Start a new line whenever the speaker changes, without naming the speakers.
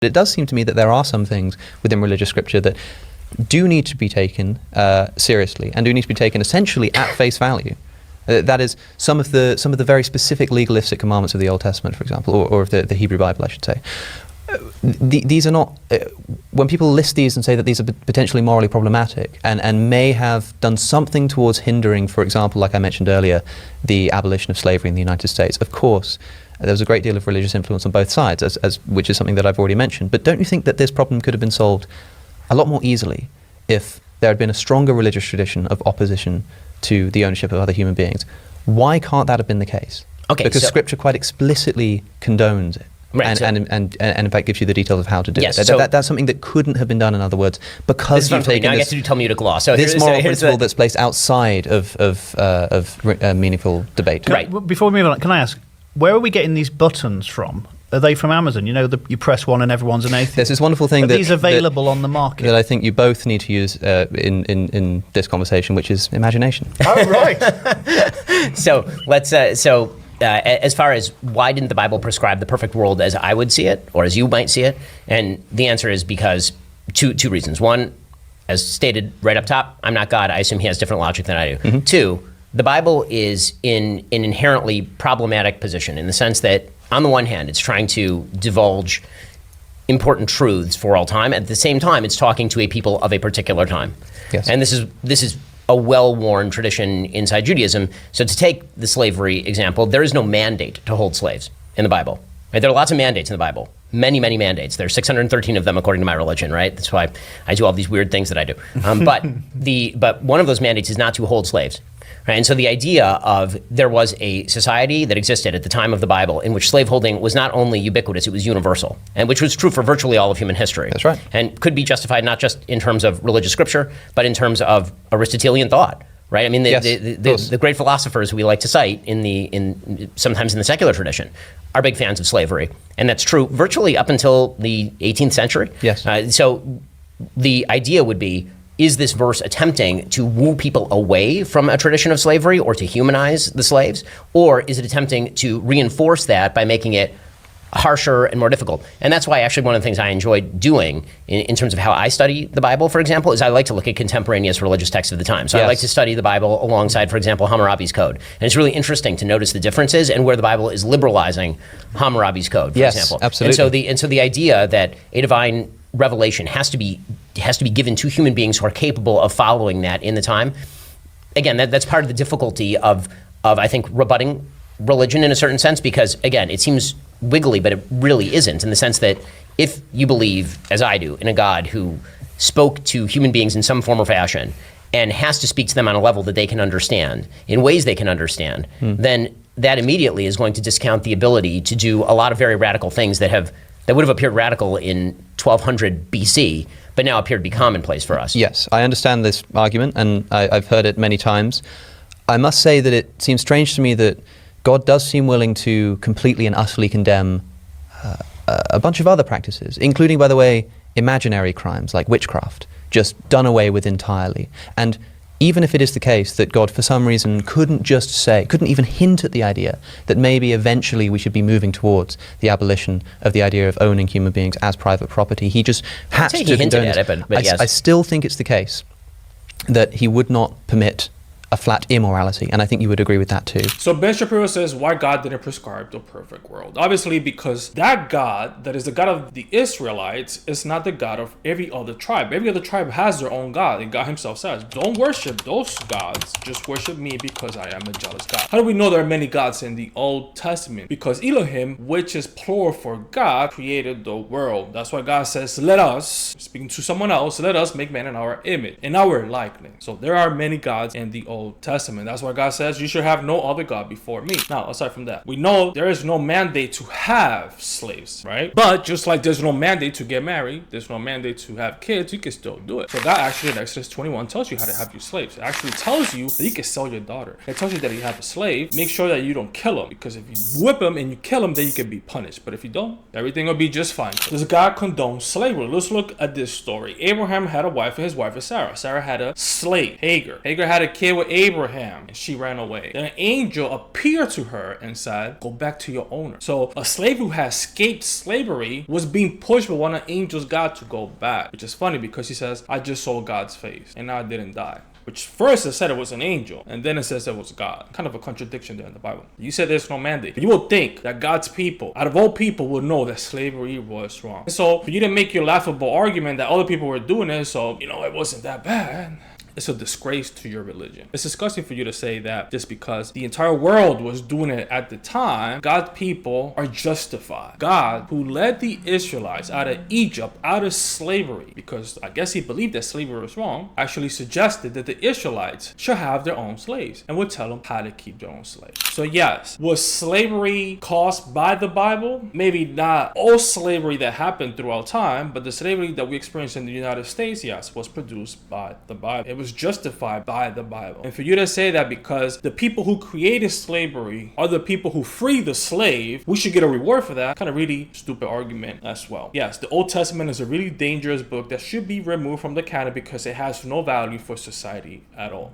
It does seem to me that there are some things within religious scripture that do need to be taken seriously and do need to be taken essentially at face value. That is, some of the very specific legalistic commandments of the Old Testament, for example, or of the Hebrew Bible, I should say. These are not, when people list these and say that these are potentially morally problematic and may have done something towards hindering, for example, like I mentioned earlier, the abolition of slavery in the United States. Of course, there was a great deal of religious influence on both sides, which is something that I've already mentioned. But don't you think that this problem could have been solved a lot more easily if there had been a stronger religious tradition of opposition to the ownership of other human beings? Why can't that have been the case?
Okay,
because Scripture quite explicitly condones it. Right, and in fact gives you the details of how to do it. That's something that couldn't have been done, in other words, because you've taken
this Talmudic law. So
this moral principle that's placed outside of meaningful debate.
Right. Before we move on, can I ask, where are we getting these buttons from? Are they from Amazon? You know, you press one and everyone's an atheist.
There's this wonderful thing
Are these available on the market?
That I think you both need to use in this conversation, which is imagination.
Oh, right.
So let's. As far as why didn't the Bible prescribe the perfect world as I would see it, or as you might see it? And the answer is because two reasons. One, as stated right up top, I'm not God. I assume he has different logic than I do. Mm-hmm. Two, the Bible is in an inherently problematic position in the sense that, on the one hand, it's trying to divulge important truths for all time. At the same time, it's talking to a people of a particular time.
Yes.
And this is a well-worn tradition inside Judaism. So to take the slavery example, there is no mandate to hold slaves in the Bible. Right? There are lots of mandates in the Bible. Many, many mandates. There are 613 of them according to my religion, right? That's why I do all these weird things that I do. But one of those mandates is not to hold slaves. Right? And so the idea of there was a society that existed at the time of the Bible in which slaveholding was not only ubiquitous, it was universal, and which was true for virtually all of human history.
That's right. And
could be justified not just in terms of religious scripture, but in terms of Aristotelian thought. Right? I mean, the great philosophers we like to cite sometimes in the secular tradition are big fans of slavery, and that's true virtually up until the 18th century.
Yes.
So the idea would be, is this verse attempting to woo people away from a tradition of slavery or to humanize the slaves? Or is it attempting to reinforce that by making it harsher and more difficult? And that's why actually one of the things I enjoy doing in terms of how I study the Bible, for example, is I like to look at contemporaneous religious texts of the time. So yes. I like to study the Bible alongside, for example, Hammurabi's Code. And it's really interesting to notice the differences and where the Bible is liberalizing Hammurabi's Code, for example.
Absolutely.
And so the idea that a divine revelation has to be given to human beings who are capable of following that in the time. Again, that's part of the difficulty of I think rebutting religion in a certain sense, because again, it seems wiggly, but it really isn't, in the sense that if you believe, as I do, in a God who spoke to human beings in some form or fashion and has to speak to them on a level that they can understand, in ways they can understand, then that immediately is going to discount the ability to do a lot of very radical things that would have appeared radical in 1200 BC, but now appear to be commonplace for us.
Yes, I understand this argument, and I've heard it many times. I must say that it seems strange to me that God does seem willing to completely and utterly condemn a bunch of other practices, including, by the way, imaginary crimes like witchcraft, just done away with entirely. And even if it is the case that God, for some reason, couldn't even hint at the idea that maybe eventually we should be moving towards the abolition of the idea of owning human beings as private property, he just has to condone it.
But yes.
I still think it's the case that he would not permit a flat immorality, and I think you would agree with that too.
So Ben Shapiro says why God didn't prescribe the perfect world. Obviously because that God, that is the God of the Israelites, is not the God of every other tribe. Every other tribe has their own God, and God himself says, don't worship those gods, just worship me because I am a jealous God. How do we know there are many gods in the Old Testament? Because Elohim, which is plural for God, created the world. That's why God says, let us, speaking to someone else, let us make man in our image, in our likeness. So there are many gods in the Old Testament. That's why God says you should have no other God before me. Now, aside from that, we know there is no mandate to have slaves, right? But just like there's no mandate to get married, there's no mandate to have kids, you can still do it. So God actually in Exodus 21 tells you how to have your slaves. It actually tells you that you can sell your daughter. It tells you that you have a slave, make sure that you don't kill him, because if you whip him and you kill him, then you can be punished. But if you don't, everything will be just fine. Does God condone slavery? Let's look at this story. Abraham had a wife, and his wife is Sarah. Sarah had a slave, Hagar. Hagar had a kid with Abraham, and she ran away. Then an angel appeared to her and said, go back to your owner. So a slave who had escaped slavery was being pushed by one of the angels God to go back, which is funny because he says, I just saw God's face and I didn't die. Which first it said it was an angel, and then it says it was God. Kind of a contradiction there in the Bible. You said there's no mandate. But you will think that God's people, out of all people, will know that slavery was wrong. And so for you to make your laughable argument that other people were doing it, so, it wasn't that bad. It's a disgrace to your religion. It's disgusting for you to say that just because the entire world was doing it at the time, God's people are justified. God, who led the Israelites out of Egypt, out of slavery, because I guess he believed that slavery was wrong, actually suggested that the Israelites should have their own slaves and would tell them how to keep their own slaves. So yes, was slavery caused by the Bible? Maybe not all slavery that happened throughout time, but the slavery that we experienced in the United States, yes, was produced by the Bible. It was justified by the Bible. And for you to say that because the people who created slavery are the people who freed the slave, we should get a reward for that, kind of really stupid argument as well. Yes, the Old Testament is a really dangerous book that should be removed from the canon because it has no value for society at all.